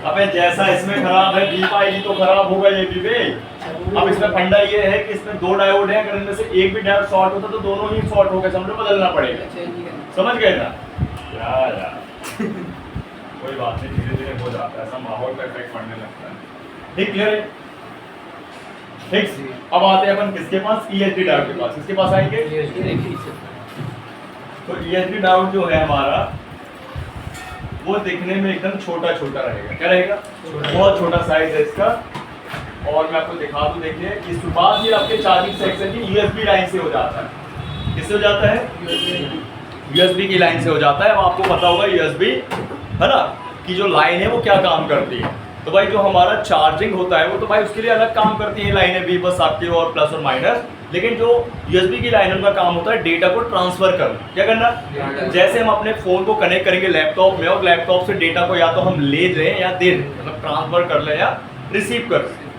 अबे जैसा इसमें खराब है बीप आएगी तो खराब होगा ये भी बे। अब इसमें फंडा ये है कि इसमें 2 डायोड है, अगर इनमें से एक भी डायोड शॉर्ट होता तो दोनों ही शॉर्ट हो गए, समझो बदलना पड़ेगा। समझ गए ना यार? कोई बात नहीं, धीरे धीरे हो जाता है, ऐसा माहौल का इफेक्ट पड़ने लगता है। ठीक, क्लियर है? ठीक, अब आते हैं अपन किसके पास? ESD डायोड के पास। किसके पास आएंगे? तो ESD डायोड जो है हमारा वो दिखने में एकदम छोटा छोटा रहेगा। क्या रहेगा? बहुत छोटा साइज है इसका। और मैं आपको दिखा दूं, देखिए कि शुरुआत ये आपके चार्जिंग सेक्शन की USB लाइन से हो जाता है। किससे हो जाता है? USB की लाइन से हो जाता है। अब आपको पता होगा USB है ना कि जो लाइन है वो क्या काम करती है। तो भाई जो हमारा चार्जिंग होता है वो तो भाई उसके लिए अलग काम करती है लाइनें भी, बस आपकी और प्लस और माइनस। लेकिन जो USB की लाइन उनका काम होता है डेटा को ट्रांसफर करना। क्या करना? जैसे हम अपने फोन को कनेक्ट करेंगे लैपटॉप में और लैपटॉप से डेटा को या तो हम ले रहे हैं या दे रहे हैं, मतलब ट्रांसफर कर ले या रिसीव कर रहे हैं,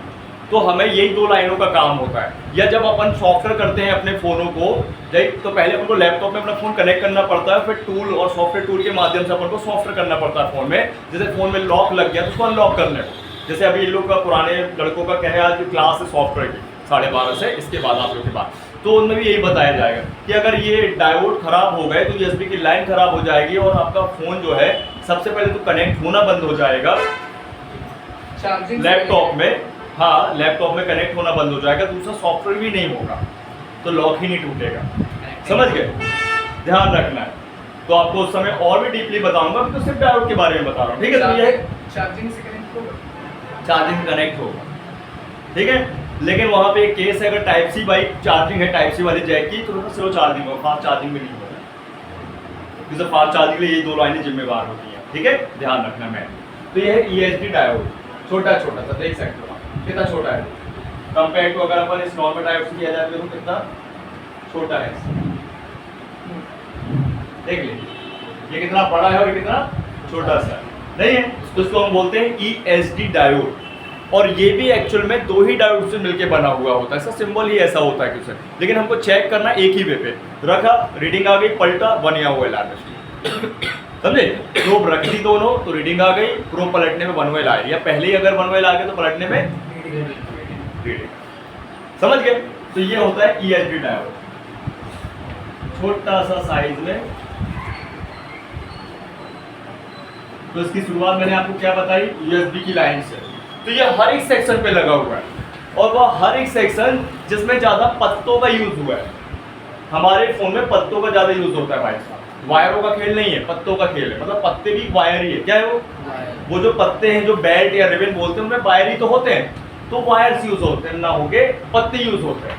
तो हमें यही 2 लाइनों का काम होता है। या जब अपन सॉफ्टवेयर करते हैं अपने फ़ोनों को, तो पहले अपन को लैपटॉप में अपना फ़ोन कनेक्ट करना पड़ता है, फिर टूल और सॉफ्टवेयर टूल के माध्यम से अपन को सॉफ्टवेयर करना पड़ता है फ़ोन में। जैसे फ़ोन में लॉक लग गया तो उसको अनलॉक करने को, जैसे अभी इन लोग का पुराने लड़कों का कहे आज क्लास है सॉफ्टवेयर की 12:30 से, इसके बाद आप लोग के बाद, तो उनमें भी यही बताया जाएगा कि अगर ये डायोड खराब हो गए तो USB की लाइन खराब हो जाएगी और आपका फ़ोन जो है सबसे पहले तो कनेक्ट होना बंद हो जाएगा लैपटॉप में। हाँ, लैपटॉप में कनेक्ट होना बंद हो जाएगा, दूसरा सॉफ्टवेयर भी नहीं होगा, तो लॉक ही नहीं टूटेगा। समझ गए? ध्यान रखना है। तो आपको उस समय और भी डीपली बताऊंगा, तो सिर्फ डायोड के बारे में बता रहा हूँ। ठीक है? तो ये चार्जिंग से कनेक्ट होगा, चार्जिंग से कनेक्ट होगा, ठीक है। लेकिन वहाँ पे एक केस है, अगर टाइप सी बाइक चार्जिंग है टाइप सी वाली जैक की, तो स्लो चार्जिंग हो, फास्ट चार्जिंग में नहीं होगा, क्योंकि फास्ट चार्जिंग के लिए ये 2 लाइनें जिम्मेवार होती हैं। ठीक है, ध्यान रखना मैं। तो ये है ESD डायोड, छोटा छोटा सा, देख सकते हो कितना छोटा है कंपेयर टू अगर अपन इस नॉर्मल डायोड से किया जाए तो कितना छोटा है। देख लीजिए ये कितना बड़ा है और ये कितना छोटा सा नहीं है। तो इसको हम बोलते हैं ESD डायोड। और ये भी एक्चुअल में 2 ही डायोड से मिलके बना हुआ होता है, इसका सिंबल ही ऐसा होता है कि लेकिन हमको चेक करना एक ही वे पे रखा, रीडिंग आ गई, पलटा, 1 या हुआ समझे? प्रोब रख दी दोनों तो रीडिंग आ गई, प्रोब पलटने में 1 वेल आए, या पहले ही अगर 1 वेल आ गए तो पलटने में रीडिंग। समझ गए? तो ये होता है ESD डायोड, छोटा सा साइज में। तो इसकी शुरुआत मैंने आपको क्या बताई? USB की लाइन से। तो ये हर एक सेक्शन पे लगा हुआ है, और वह हर एक सेक्शन जिसमें ज्यादा पत्तों का यूज हुआ है। हमारे फोन में पत्तों का ज्यादा यूज होता है भाई साहब, वायरों का खेल नहीं है, पत्तों का खेल है। मतलब पत्ते भी वायर ही है। क्या है वो जो पत्ते हैं, जो बेल्ट या रिबन बोलते हैं, उनमें वायर ही तो होते हैं, तो वायर्स यूज होते हैं, ना होके पत्ते यूज होते हैं।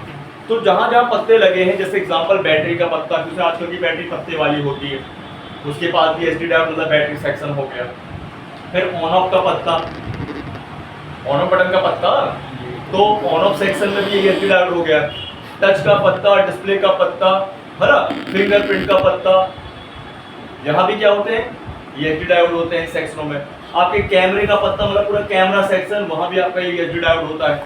तो जहां जहां पत्ते लगे हैं, जैसे एग्जांपल बैटरी का पत्ता, क्योंकि आजकल की बैटरी पत्ते वाली होती है, उसके बाद भी SD डायोड मतलब बैटरी सेक्शन हो गया। फिर ऑन ऑफ का पत्ता, ऑन ऑफ बटन का पत्ता, तो ऑन ऑफ सेक्शन में भी ESD डायोड हो गया। टच का पत्ता, डिस्प्ले का पत्ता, है ना, फिंगरप्रिंट का पत्ता, यहाँ भी क्या होते हैं? ESD डायोड होते हैं सेक्शनों में। आपके कैमरे का पत्ता मतलब पूरा कैमरा सेक्शन, वहाँ भी आपका ESD डायोड होता है।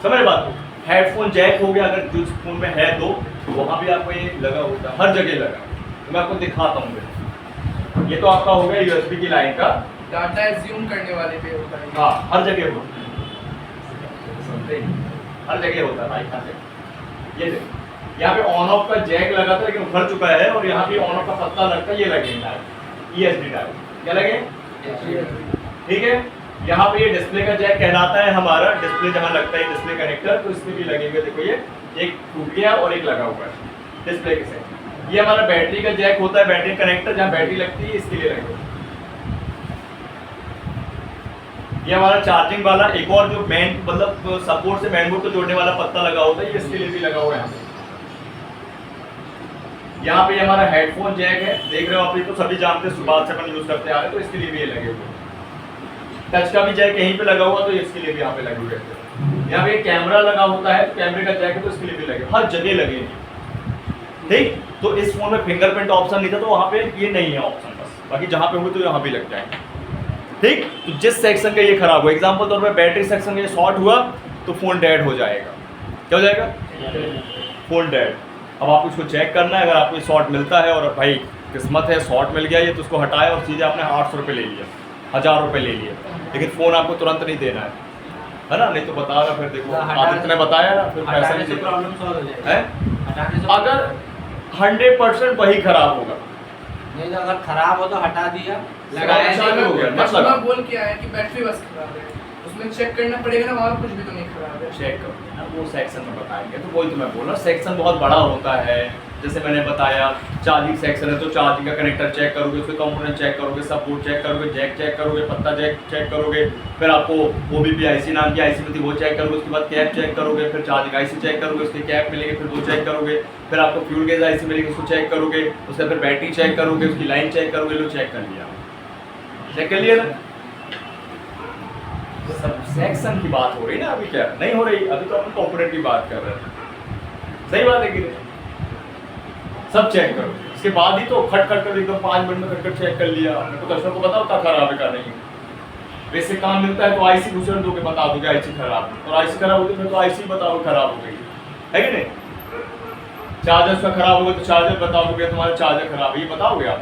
समझ बात को? हेडफोन जैक हो गया, अगर जिस फोन में है तो वहाँ भी आपको ये लगा होता है, हर जगह लगा। तो मैं आपको दिखाता हूँ। ये तो आपका हो गया USB की लाइन का, डाटा एज्यूम करने वाले पे होता है। हाँ, हर जगह होता है, हर जगह होता है भाई, हर जगह। ये देखो यहाँ पे ऑन ऑफ का जैक लगा था लेकिन उखड़ चुका है, और यहाँ पे ऑन ऑफ का पत्ता लगता है, ये लगेगा ESD डायोड। क्या लगे? ठीक है। यहाँ पे ये डिस्प्ले का जैक कहलाता है हमारा, डिस्प्ले जहाँ लगता है डिस्प्ले कनेक्टर, तो इसमें भी लगेंगे। देखो ये एक टूट गया और एक लगा हुआ है डिस्प्ले के साथ। ये हमारा बैटरी का जैक होता है, बैटरी कनेक्टर, जहाँ बैटरी लगती है इसके लिए लगेगा। ये हमारा चार्जिंग वाला एक और जो मेन मतलब सपोर्ट से मेन बोर्ड को जोड़ने वाला पत्ता लगा होता है, ये इसके लिए भी लगा हुआ है। यहाँ पे हमारा हेडफोन जैक है, देख रहे हो आप, ये तो सभी जानते हैं, शुरुआत से अपन यूज करते आ रहे हैं, तो इसके लिए भी ये लगे हुए। टच का भी जैक यहीं पे लगा हुआ, तो इसके लिए भी यहाँ पे लगे हुए हैं। यहाँ पे कैमरा लगा होता है, तो कैमरे का जैक है, तो इसके लिए भी लगे, हर जगह लगे। ठीक, तो इस फोन में फिंगरप्रिंट ऑप्शन नहीं था, तो वहाँ पे ये नहीं है ऑप्शन, बस बाकी जहाँ पे हुए तो यहाँ भी लग जाएंगे। ठीक, तो जिस सेक्शन का ये खराब हुआ, एग्जाम्पल तौर पर बैटरी सेक्शन का ये शॉर्ट हुआ तो फोन डेड हो जाएगा। क्या हो जाएगा? Phone dead. अब आपको इसको चेक करना है, अगर आपको शॉर्ट मिलता है और भाई किस्मत है शॉर्ट मिल गया ये, तो उसको हटाए और सीधे आपने 800 रुपये ले लिया, 1000 रुपये ले लिए, लेकिन फ़ोन आपको तुरंत नहीं देना है ना, नहीं तो बता रहा फिर देखो आदित्य ने बताया ना, फिर पैसा नहीं देगा। प्रॉब्लम सॉल्व हो जाएगी। है अगर 100% वही खराब होगा, नहीं तो अगर खराब हो तो हटा दिया, लगाया चालू हो गया, मत लगा। कस्टमर बोल के आया कि बैटरी बस खराब है, उसमें चेक करना पड़ेगा ना, वहाँ कुछ भी तो नहीं खराब है। चेक करो ना, वो सेक्शन में बताएंगे। तो वही तो मैं बोल रहा हूँ, सेक्शन बहुत बड़ा होता है। जैसे मैंने बताया चार्जिंग सेक्शन है, तो चार्जिंग का कनेक्टर चेक करोगे, उसके कंपोनेंट चेक करोगे, सब बोर्ड चेक करोगे, जैक चेक करोगे, पत्ता जैक चेक करोगे, फिर आपको OBP IC नाम की IC मिलती है वो चेक करोगे, उसके बाद कैप चेक करोगे, फिर चार्जिंग IC चेक करोगे, उसके कैप मिलेंगे फिर वो चेक करोगे, फिर आपको फ्यूल गेज IC मिलेगी उसको चेक करोगे, उससे फिर बैटरी चेक करोगे, उसकी लाइन चेक करोगे। लो चेक कर लिया, चेक कर लिया ना। सब सेक्शन की बात हो रही ना, अभी क्या नहीं हो रही, अभी तो अपन कंपोनेंट की बात कर रहे हैं। सही बात है कि नहीं? सब चेक करो, इसके बाद ही तो खट खट कर एकदम 5 मिनट में खट चेक कर लिया। तो कस्टमर को बताओ क्या खराब है क्या नहीं। वैसे काम मिलता है तो IC घुसड़ दो के बता दोगे IC खराब है, और IC खराब होगी फिर तो IC बताओ खराब हो गई है कि नहीं। चार्जर उसका खराब होगा तो चार्जर बताओगे तुम्हारा चार्जर खराब है, ये बताओगे आप,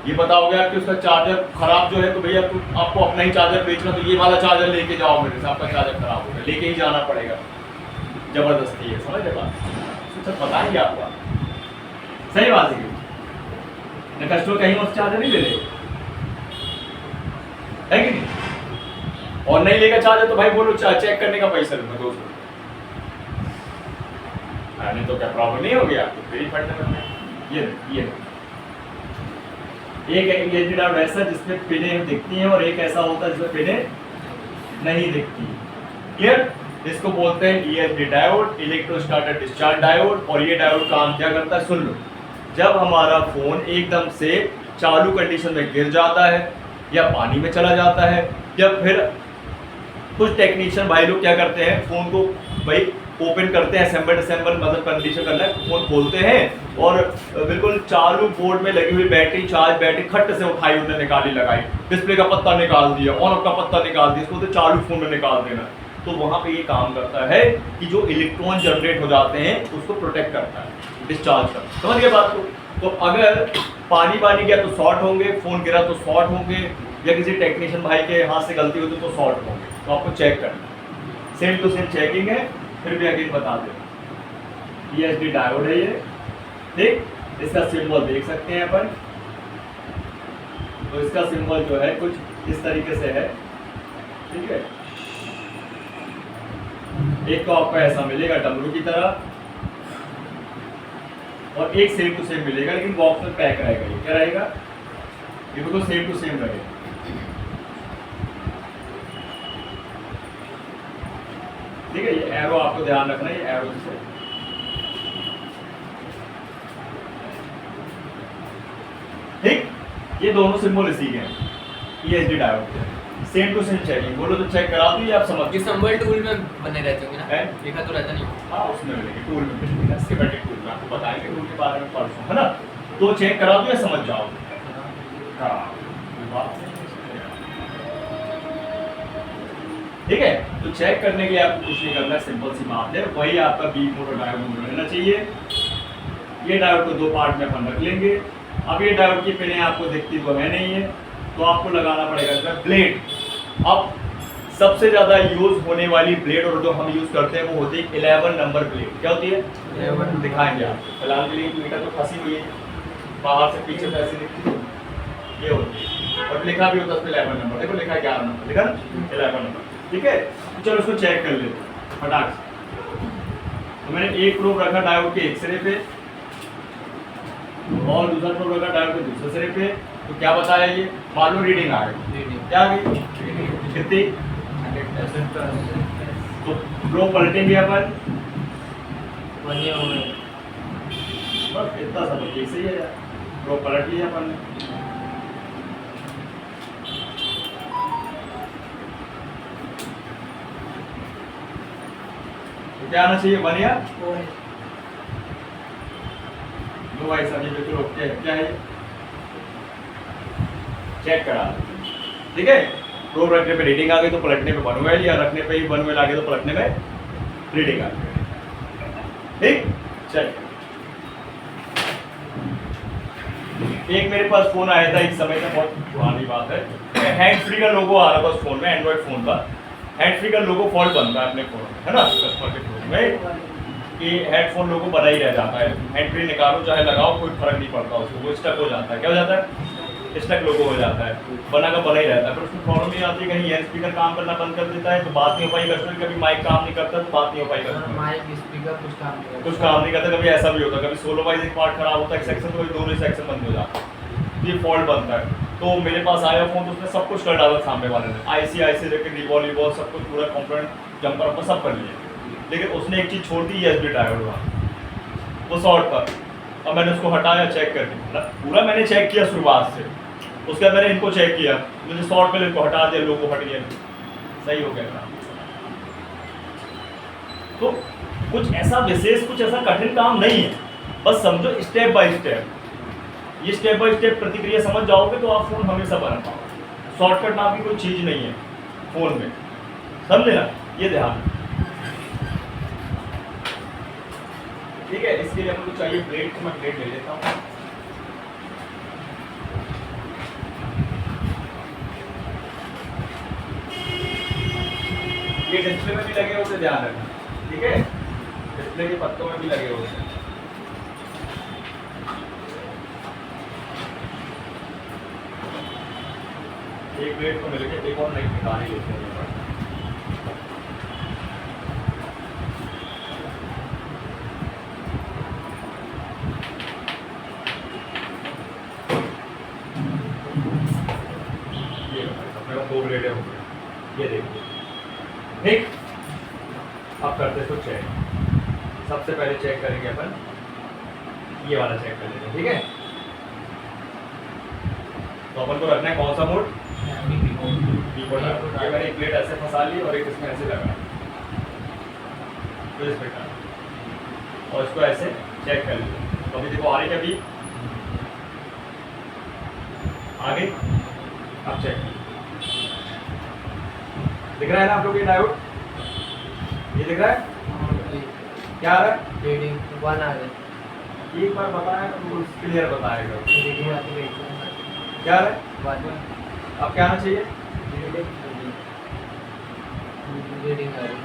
ये बताओगे आप कि उसका चार्जर खराब जो है तो भैया आपको अपना ही चार्जर बेचना, तो ये वाला चार्जर लेके जाओ मेरे से, आपका चार्जर खराब हो गया, लेके ही जाना पड़ेगा, जबरदस्ती है, समझ रहे बात। सब बताएंगे आपको, सही बात है कि कस्टमर कहीं और चार्जर नहीं ले ले, है कि नहीं। और नहीं लेगा चार्जर तो भाई बोलो चेक करने का पैसा दूंगा 200, नहीं तो क्या प्रॉब्लम नहीं होगी आपको फ्री फंड में। ये एक एलईडी डायोड ऐसा जिसमें पिनें दिखती हैं, और एक ऐसा होता है जिसमें पिनें नहीं दिखती। क्लियर? इसको बोलते हैं ESD डायोड, इलेक्ट्रोस्टार्टर डिस्चार्ज डायोड। और ये डायोड काम क्या करता है सुन लो, जब हमारा फोन एकदम से चालू कंडीशन में गिर जाता है या पानी में चला जाता है, या फिर कुछ टेक्नीशियन भाई लोग क्या करते हैं, फोन को भाई ओपन करते हैं, असेंबल मतलब कंडीशन करना है, फोन खोलते हैं और बिल्कुल चालू बोर्ड में लगी हुई बैटरी, चार्ज बैटरी खट से उठाई, उन्हें निकाली लगाई, डिस्प्ले का पत्ता निकाल दिया, ऑन ऑफ का पत्ता निकाल दिया, इसको तो चालू फोन में निकाल देना। तो वहाँ पे ये काम करता है कि जो इलेक्ट्रॉन जनरेट हो जाते हैं उसको प्रोटेक्ट करता है, डिस्चार्ज करता है। समझ गए बात को? तो अगर पानी गया तो शॉर्ट होंगे, फोन गिरा तो शॉर्ट होंगे, या किसी टेक्नीशियन भाई के हाथ से गलती होती तो शॉर्ट होंगे। तो आपको चेक करना है, सेम टू सेम चेकिंग है। फिर भी अगेन बता दें ESD डायोड है ये, ठीक, इसका सिंबल देख सकते हैं अपन। तो इसका सिंबल जो है कुछ इस तरीके से है, ठीक है। एक तो आपको ऐसा मिलेगा डमरू की तरह, और एक सेम टू सेम मिलेगा, लेकिन बॉक्स में पैक रहेगा। ये क्या रहेगा? ये बिल्कुल सेम टू सेम रहेगा। ठीक है, ये एरो आपको ध्यान रखना है, ये एरो से ठीक, ये दोनों सिंबल इसी के हैं ESD डायोड के, सेम टू सेम चेकिंग। बोलो तो चेक करा दूं, ये आप समझ ये संबल टूल में बने रहते होंगे ना, है? लिखा तो रहता नहीं। हाँ, उसमें मिलेगी, टूल में मिलेगी, स्कीमेटिक टूल में आपको बताएंगे टूल के बारे में परसों, है ना। तो चेक करा दो या समझ जाओ। ठीक है, तो चेक करने के लिए आपको कुछ नहीं करना है, सिंपल सी बात है, वही आपका बी मोटर डायोड रहना चाहिए। ये डायोड को 2 पार्ट में अपन रख लेंगे। अब ये डायोड की पिनें आपको दिखती तो है नहीं है, तो आपको लगाना पड़ेगा इसमें ब्लेड। अब सबसे ज़्यादा यूज़ होने वाली ब्लेड और जो हम यूज़ करते हैं वो होती है 11 नंबर ब्लेड। क्या होती है? 11 दिखाएंगे आपको। फिलहाल के लिए मीटर तो फंसी हुई है, बाहर से पीछे से ऐसी दिखती है, ये होती है, और लिखा भी होता है उस पर 11 नंबर। देखो लिखा 11 नंबर, लिखा ना 11 नंबर। ठीक है, तो चलो उसको चेक कर लेते फटाक से। तो मैंने एक प्रोब रखा डायोड के एक सिरे पे, और दूसरा प्रोब रखा डायोड के दूसरे सिरे पे। तो क्या बताया ये? मान लो रीडिंग आ गई, क्या आ गई? कितनी? 100%। तो प्रोब पलटेंगे अपन, बस इतना सा तो सही है यार। प्रोब पलट लिया अपन ने। क्या आना चाहिए? बनिया दो भाई साहब, ये बिल्कुल ओके है। क्या है? चेक करा, ठीक है। प्रोब रखने पे रीडिंग आ गई तो पलटने पे बनवेल, या रखने पे ही बनवेल आ गई तो पलटने में रीडिंग आ गई। ठीक, चल एक मेरे पास फ़ोन आया था एक समय का, बहुत पुरानी बात है, हैंड फ्री का लोगो आ रहा था उस फ़ोन में, एंड्रॉयड फ़ोन था, हैंड फ्री का लोगो फॉल्ट बनता है अपने फ़ोन में, है ना, कस्टमर के फ़ोन में कि हेडफोन लोगो बना ही रह जाता है, हैंड फ्री निकालो चाहे लगाओ कोई फर्क नहीं पड़ता उसको, वो स्टक हो जाता है, क्या हो जाता है, स्टक लोगो हो जाता है, बना का बना ही रहता है, फिर उसमें प्रॉब्लम नहीं आती, कहीं ईयर स्पीकर काम करना बंद कर देता है तो बात नहीं हो पाई कस्टमर, कभी माइक काम नहीं करता तो बात नहीं हो पाई कस्टमर, माइक स्पीकर कुछ काम नहीं करता। कुछ काम नहीं करता, कभी ऐसा भी होता है, कभी सोलो वाइज एक पार्ट खराब होता है एक सेक्शन, तो दोनों सेक्शन बंद हो जाता है, ये फॉल्ट बनता है। तो मेरे पास आया फोन तो उसने सब कुछ कर डाला सामने वाले ने, IC लेकर रिवॉल्व सब कुछ पूरा कंपोनेंट जंपर अपर सब कर लिया, लेकिन उसने एक चीज़ छोड़ दी, USB डायोड वहाँ वो शॉर्ट था। अब मैंने उसको हटाया चेक करके, मतलब पूरा मैंने चेक किया शुरुआत से, उसके बाद मैंने इनको चेक किया, मुझे शॉर्ट में इनको हटा दिया, लोगो हट गया, सही हो गया काम। तो कुछ ऐसा विशेष, कुछ ऐसा कठिन काम नहीं है, बस समझो स्टेप बाय स्टेप, ये स्टेप बाय स्टेप प्रतिक्रिया समझ जाओगे तो आप फोन हमेशा बना पाओगे। शॉर्टकट नाम की कोई चीज़ नहीं है फोन में, समझे ना, ये ध्यान। ठीक है, इसके लिए हमको चाहिए प्लेट, तो मैं प्लेट ले लेता हूँ। ये डिस्प्ले में भी लगे होते, ध्यान रखना, ठीक है, डिस्प्ले के पत्तों में भी लगे होते हैं। एक प्लेट को मिल के एक और नई निकाल ही लेते हैं। दो प्लेटें हो गई, ये देखिए, ठीक। अब करते इसको चेक, सबसे पहले चेक करेंगे अपन, ये वाला चेक कर लेते हैं, ठीक है। तो अपन को रखना है कौन सा मोड, ये मैंने एक प्लेट ऐसे फंसा ली और एक इसमें ऐसे लगा, तो इस प्रकार, और इसको ऐसे चेक कर लिया। तो अभी देखो आ रही क्या भी आगे, अब चेक दिख रहा है ना आप लोग, ये डायोड ये दिख रहा है, क्या आ रहा है, रीडिंग 1 आ गया, एक बार बताया तो क्लियर बताएगा क्या आ रहा है, 1 अब क्या आना चाहिए, रीडिंग आ रही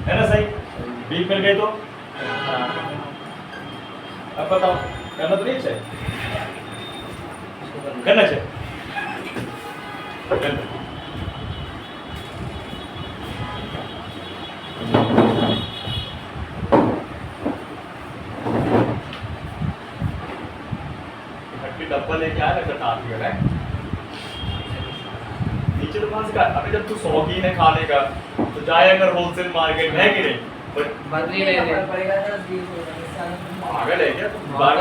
है ना, सही, बीप मिल गई तो अब बताओ करना तो नहीं चाहिए, करना चाहिए, करना। डब्बा लेके आया ना काट दिया है नीचे दुकान से, अभी जब तू शौकीन है खाने का तो जाए अगर होलसेल मार्केट है कि नहीं, बट बदली ले ले, पागल है क्या तुम, बार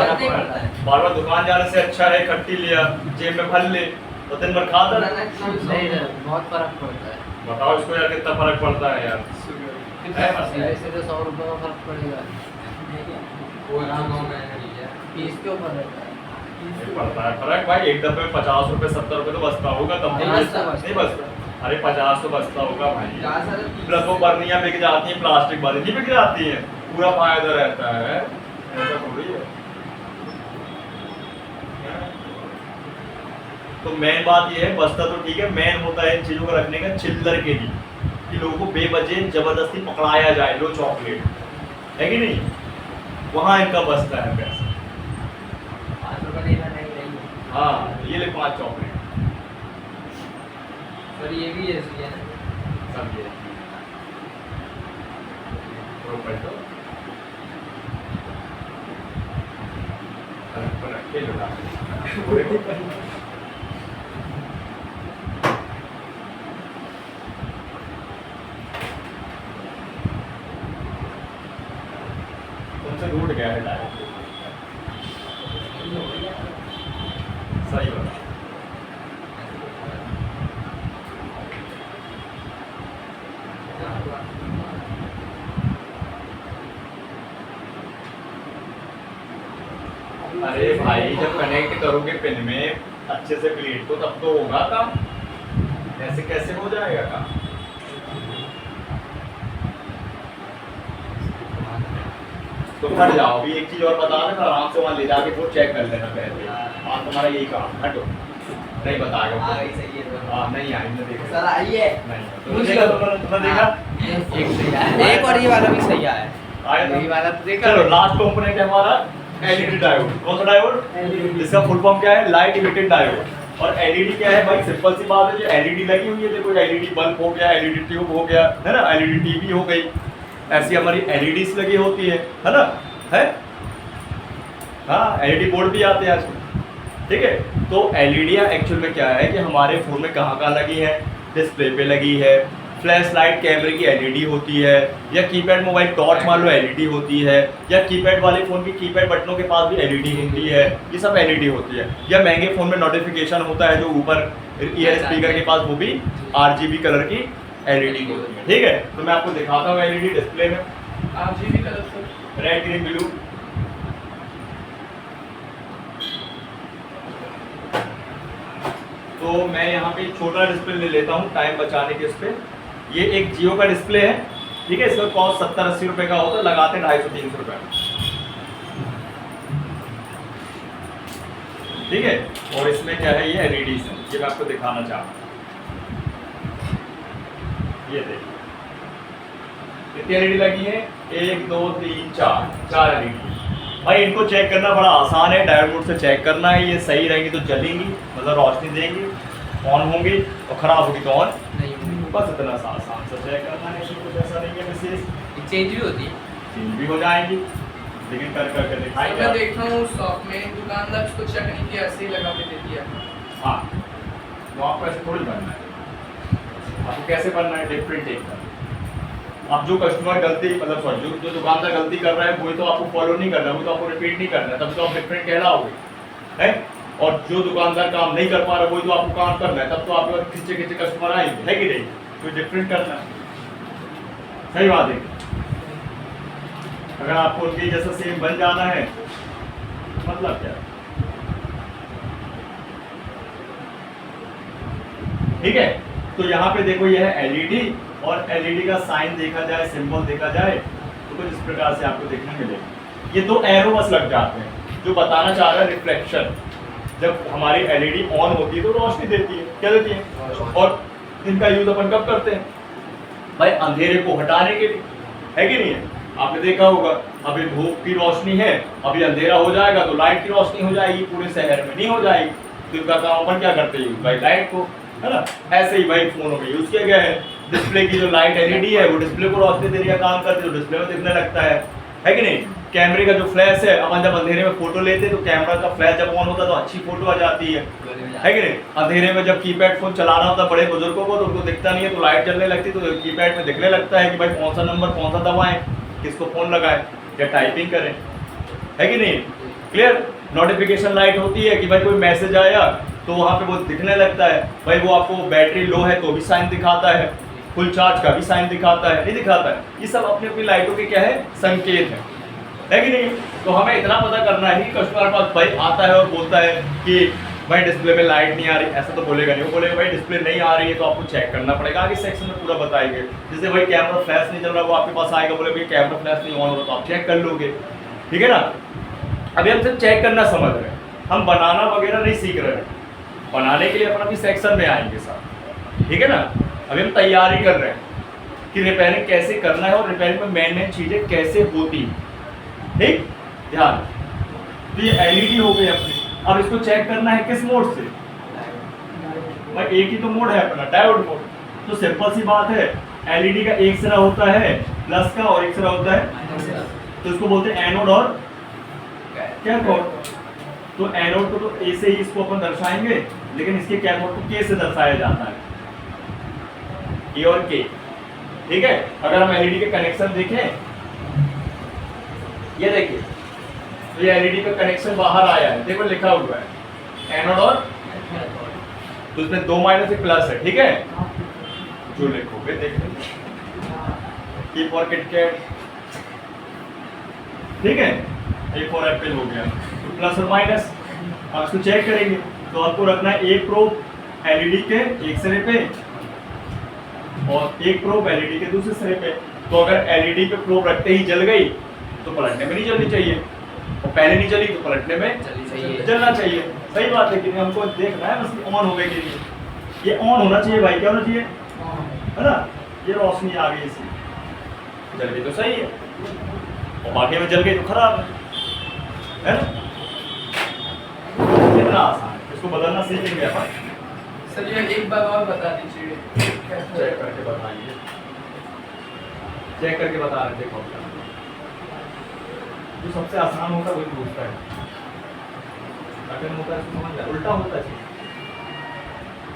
बार दुकान जाने से अच्छा है खट्टी लिया जेब में भर ले तो दिन भर खा था। नहीं बहुत फर्क पड़ता है, बताओ इसको यार कितना फर्क पड़ता है यार, सीधे 100 रुपये का फर्क पड़ेगा, पीस के ऊपर रहता है, नहीं पड़ता है फर्क भाई, एक डब्बे में 50 रुपए 70 रुपए तो बचता होगा, तब नहीं बचता, अरे 50 तो बचता होगा भाई, प्लस वो बर्नियाँ बिक जाती हैं, प्लास्टिक बर्नी बिक जाती है, पूरा फायदा रहता है, ऐसा थोड़ी है। तो मेन बात ये है, बचता तो ठीक है, मेन होता है इन चीज़ों को रखने का चिल्लर के लिए, कि लोगों को बेवजह जबरदस्ती पकड़ाया जाए, लो चॉकलेट, है कि नहीं, वहाँ इनका बचता है पैसा। हाँ ये ले 5 चॉकलेट, और ये भी ऐसी है ना, सब ये पलटो रखे लो तुमसे रूट गया है डायरेक्ट, सही बात। अरे भाई जब कनेक्ट करोगे पिन में अच्छे से प्लेट को तब तो होगा काम, ऐसे कैसे हो जाएगा काम। तो फट जाओ। अभी एक चीज और बता रहा था, आराम से वहाँ ले जाके वो चेक कर लेना पहले। हाँ तुम्हारा यही काम, हटो नहीं बताएगा। आ गई सही है तो। हाँ नहीं आई, मैं देखा सर आइए। नहीं तुमने देखा, तुमने देखा एक सही आया, एक और ये वाला भी सही आया है। आया था? यही वाला तो देखा। चलो लास्ट कंपोनेंट है हमारा एलईडी डायोड। कौन सा डायोड? इसका फुल फॉर्म क्या है? Light emitted diode. और एलईडी क्या है भाई? सिंपल सी बात है, जो एलईडी लगी हुई है, देखो एलईडी बल्ब हो गया, एलईडी ट्यूब हो गया, है ना, एलईडी टीवी हो गई, ऐसी हमारी एलईडीज लगी होती है ना, है? हाँ एलईडी बोर्ड भी आते हैं आजकल, ठीक है। तो एलईडियाँ एक्चुअल में क्या है कि हमारे फ़ोन में कहाँ कहाँ लगी है? डिस्प्ले पे लगी है, फ्लैश लाइट कैमरे की एलईडी होती है, या कीपैड मोबाइल टॉर्च मान लो एलईडी होती है, या कीपैड वाले फ़ोन की कीपैड बटनों के पास भी एलईडी होती है, ये सब एलईडी होती है। या महंगे फ़ोन में नोटिफिकेशन होता है जो ऊपर ईयर स्पीकर के पास, वो भी आरजीबी कलर की एलईडी होती है, ठीक है। तो मैं आपको दिखाता हूँ एलईडी डिस्प्ले में, RGB colour sir. Red green blue. तो मैं यहाँ पे छोटा डिस्प्ले ले लेता हूँ टाइम बचाने के। इस पे ये एक जियो का डिस्प्ले है, ठीक है। इसका कॉस्ट 70-80 रुपए का होता है, लगाते 250-300 रुपए, ठीक है। और इसमें क्या है, ये एलईडीज है, ये मैं आपको दिखाना चाह रहा हूँ। ये देखिए कितनी एलईडी लगी है? 1 2 3 4 एलईडी। भाई इनको चेक करना बड़ा आसान है, डायोड बोर्ड से चेक करना है। ये सही रहेंगी तो जलेंगी, मतलब रोशनी देंगी, ऑन होंगी, और खराब होगी तो ऑन नहीं होगी। बस इतना सा आसान सा चेक करना है, इसमें कुछ ऐसा नहीं है विशेष। चेंज भी होती है। चेंज भी हो जाएंगी, लेकिन कर कर मैं दिखाएंगे। देखता हूँ शॉप में दुकानदार इसको चेक नहीं किया, ऐसे ही लगा के दे दिया। हाँ तो आपको ऐसे थोड़ी बनना है, आपको कैसे बनना है? डिफरेंट एकदम। अब जो कस्टमर गलती, मतलब सॉरी, जो दुकानदार गलती कर रहा है वही तो आपको फॉलो नहीं करना है, वो तो आपको रिपीट नहीं करना है, तब तो आप डिफरेंट कहलाओगे, है। और जो दुकानदार काम नहीं कर पा रहा वही तो आपको काम करना है, तब तो आपके पास खींचे खींचे कस्टमर आएंगे, है कि नहीं? तो डिफरेंट करना है, सही बात है। अगर आपको उनके जैसा सेम बन जाना है, मतलब क्या, ठीक है। तो यहाँ पे देखो ये है एलईडी, और एलईडी का साइन देखा जाए, सिंबल देखा जाए तो कुछ इस प्रकार से आपको देखने मिलेगा। ये 2 एरो बस लग जाते हैं, जो बताना चाह रहा है रिफ्लेक्शन। जब हमारी एलईडी ऑन होती है तो रोशनी देती है, क्या देती है? और इनका यूज अपन कब करते हैं भाई? अंधेरे को हटाने के लिए, है कि नहीं है? आपने देखा होगा, अभी धूप की रोशनी है, अभी अंधेरा हो जाएगा तो लाइट की रोशनी हो जाएगी, पूरे शहर में नहीं हो जाएगी, तो इनका काम अपन क्या करते हैं भाई? लाइट को, है ना। ऐसे ही भाई फोनों में यूज किया गया है। डिस्प्ले की जो लाइट एलईडी है वो डिस्प्ले को रोशनी देने का काम करती है, तो डिस्प्ले में दिखने लगता है कि नहीं? कैमरे का जो फ्लैश है, अपन जब अंधेरे में फोटो लेते हैं तो कैमरा का फ्लैश जब ऑन होता है तो अच्छी फोटो आ जाती है कि नहीं? अंधेरे में जब कीपैड फोन चलाना होता है बड़े बुजुर्गों को, तो उनको दिखता नहीं है, तो लाइट जलने लगती है, तो कीपैड में दिखने लगता है कि भाई कौन सा नंबर कौन सा दबाएं, किसको फोन लगाएं या टाइपिंग करें, है कि नहीं? क्लियर। नोटिफिकेशन लाइट होती है कि भाई कोई मैसेज आया तो वहाँ पे वो दिखने लगता है भाई, वो आपको बैटरी लो है तो भी साइन दिखाता है, फुल चार्ज का भी साइन दिखाता है, नहीं दिखाता है? ये सब अपनी अपनी लाइटों के क्या है? संकेत है कि नहीं? तो हमें इतना पता करना है कि कस्टमर पास भाई आता है और बोलता है कि भाई डिस्प्ले में लाइट नहीं आ रही, ऐसा तो बोलेगा नहीं, वो बोलेगा भाई डिस्प्ले नहीं आ रही है तो आपको चेक करना पड़ेगा। आगे सेक्शन में पूरा बताएंगे, जैसे भाई कैमरा फ्लैश नहीं चल रहा, वो आपके पास आएगा, बोले भाई कैमरा फ्लैश नहीं ऑन हो रहा, तो आप चेक कर लोगे, ठीक है ना। अभी हम सिर्फ चेक करना समझ रहे हैं, हम बनाना वगैरह नहीं सीख रहे हैं। बनाने के लिए अपन अभी सेक्शन में आएंगे साहब, ठीक है ना। अभी हम तैयारी कर रहे हैं कि रिपेयरिंग कैसे करना है और रिपेयरिंग में मेन चीज़ें कैसे होती हैं, ठीक, ध्यान। तो ये एलईडी हो गई अपनी। अब इसको चेक करना है किस मोड से? भाई एक ही तो मोड है अपना, डायोड मोड। तो सिंपल सी बात है, एलईडी का एक सिरा होता है प्लस का और एक सिरा होता है, तो इसको बोलते हैं एनोड और कैथोड। तो एनोड को तो ए से ही इसको अपन दर्शाएंगे, लेकिन इसके कैथोड को के से दर्शाया जाता है, ए और के, ठीक है। अगर हम एलईडी के कनेक्शन देखें, ये देखिए, तो ये एलईडी का कनेक्शन बाहर आया है, देखो लिखा हुआ है एनोड और, तो इसमें 2 माइनस एक प्लस है, ठीक है। जो लिखोगे देख लो, की फॉर किटकैट, ठीक है, ए फॉर एप्पल हो गया, तो प्लस और माइनस। अब इसको चेक करेंगे तो आपको रखना है एक प्रोब एलईडी के एक सिरे पे और एक प्रोब एलईडी के दूसरे सिरे पे। तो अगर एलईडी पे प्रोब रखते ही जल गई तो पलटने में नहीं जलनी चाहिए, और पहले नहीं चली तो पलटने में चलनी चाहिए। जलना चाहिए। सही बात है कि नहीं, हमको देखना है बस ऑन हो गई कि नहीं। ये ऑन होना चाहिए भाई, क्या होना चाहिए, है ना। ये रोशनी आ गई इसकी, जल गई तो सही है, और बाकी में जल गई तो खराब है ना। कितना आसान है, इसको बदलना सीखेंगे अपन। सर ये एक बार और बता दीजिए कैसे चेक करके बताइए, चेक करके बता रहे, देखो जो सबसे आसान होता है वही पूछता है, कठिन होता है इसको समझ जाए, उल्टा होता है चीज़।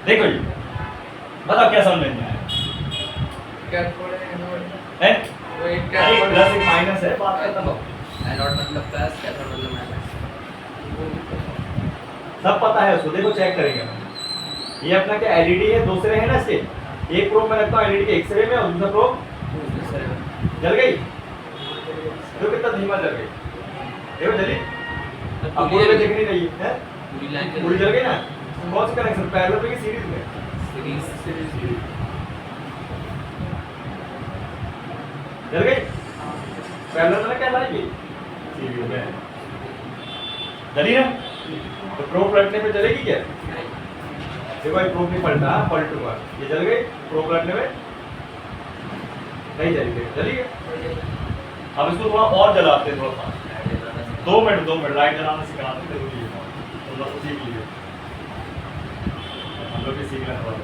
देखो जी, बताओ क्या समझ में नहीं आया कैथोड है एनोड है? वो एक एक कैथोड प्लस एक माइनस है, बात खत्म हो। एनोड मतलब प्लस, कैथोड मतलब माइनस। सब पता है उसको, देखो चेक करेंगे। ये अपना क्या एलईडी है, दूसरे है ना इसके, एक प्रोब में रखता हूँ एलईडी के एक्सरे में, और दूसरा प्रोब जल गई, देखो कितना धीमा जल गई, देखो जली। अब पूरी में दिख नहीं रही है, पूरी लाइन पूरी जल गई ना। कौन सा कनेक्शन, पैरेलल पे कि सीरीज में? सीरीज जल गई, पैरेलल में क्या लाएगी, सीरीज में जली ना। तो प्रोब पलटने पे जलेगी क्या? देखो ये प्रोब नहीं पलटा, पलट हुआ, ये जल गई, प्रोब पलटने में नहीं जली, जली गई। अब इसको थोड़ा और जलाते हैं, थोड़ा सा 2 मिनट लाइट जलाना सिखाते हैं, जरूरी है, तो लोग सीख लीजिए, हम लोग भी सीख लेना थोड़ा।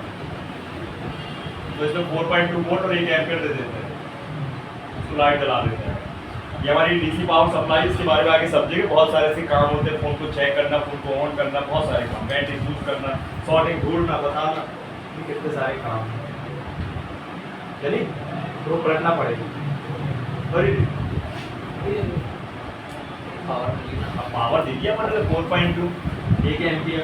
तो इसमें 4.2 वोल्ट और 1 एम्पीयर दे देते हैं, इसको लाइट जला देते हैं। ये हमारी डीसी पावर सप्लाई, इसके बारे में आगे समझेंगे। बहुत सारे ऐसे काम होते हैं, फोन को चेक करना, फोन को ऑन करना, बहुत सारे काम, बैटरी यूज करना, शॉर्टिंग ढूंढना, बताना, ये कितने सारे काम हैं। चलिए तो पलटना पड़ेगा, पावर दे दिया मतलब 4.2 1 एम्पीयर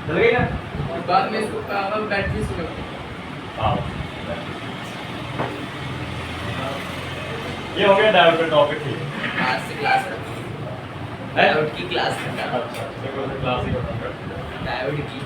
चल गई ना। और बाद में इसको पावर बैटरी से करते हैं। पावर ये हो गया डायोड का टॉपिक ही आज से क्लास है। डायोड की क्लास अच्छा, देखो क्लास ही खत्म करते हैं। डायोड की